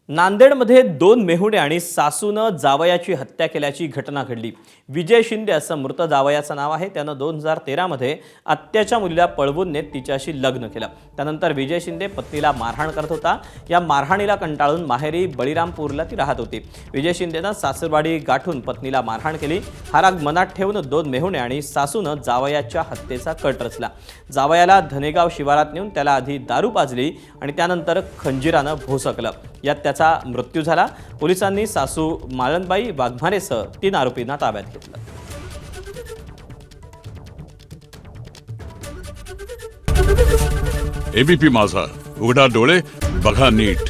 नांदेडमध्ये 2 मेहुणे आणि सासूनं जावयाची हत्या केल्याची घटना घडली। विजय शिंदे असं मृत जावयाचं नाव आहे। त्यानं 2013 मध्ये आत्याच्या मुलीला पळवून नेत तिच्याशी लग्न केलं। त्यानंतर विजय शिंदे पत्नीला मारहाण करत होता। या मारहाणीला कंटाळून माहेरी बळीरामपूरला ती राहत होती। विजय शिंदेनं सासरवाडी गाठून पत्नीला मारहाण केली। हा राग मनात ठेवून 2 मेहुणे आणि सासूनं जावयाच्या हत्येचा कट रचला। जावयाला धनेगाव शिवारात नेऊन त्याला आधी दारू पाजली आणि त्यानंतर खंजिरानं भोसकलं। यात त्याचा मृत्यू झाला। पोलिसांनी सासू माळनबाई वाघमारेसह 3 आरोपींना ताब्यात घेतलं। एबीपी माझा, उघडा डोळे बघा नीट।